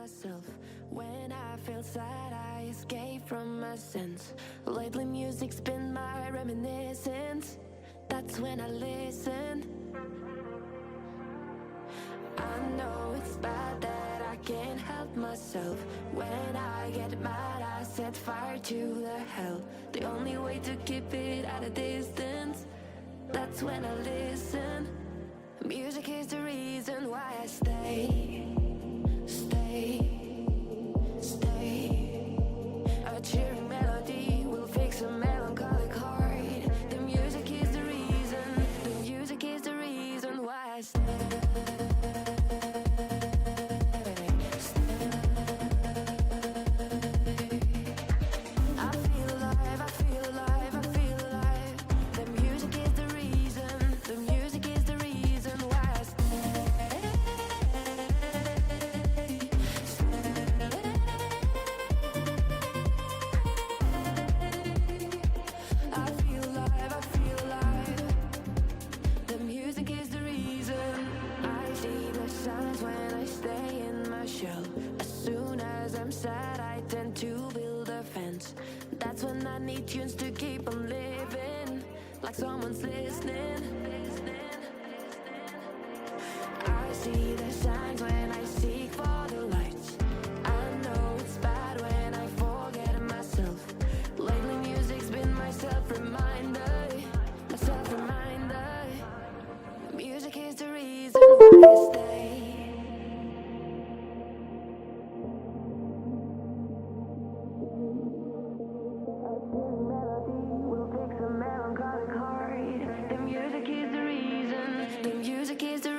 myself. When I feel sad, I escape from my sense. Lately music's been my reminiscence. That's when I listen. I know it's bad that I can't help myself. When I get mad, I set fire to the hell. The only way to keep it at a distance, that's when I listen. Music is the reason why I stay. A cheering melody will fix a melancholic heart. The music is the reason. The music is the reason why I stay. As soon as I'm sad, I tend to build a fence. That's when I need tunes to keep on living, like someone's listening. I see the signs when I seek for the lights. I know it's bad when I forget myself. Lately music's been my self-reminder, my self-reminder. Music is the reason why I stay. The music is the reason. The music is the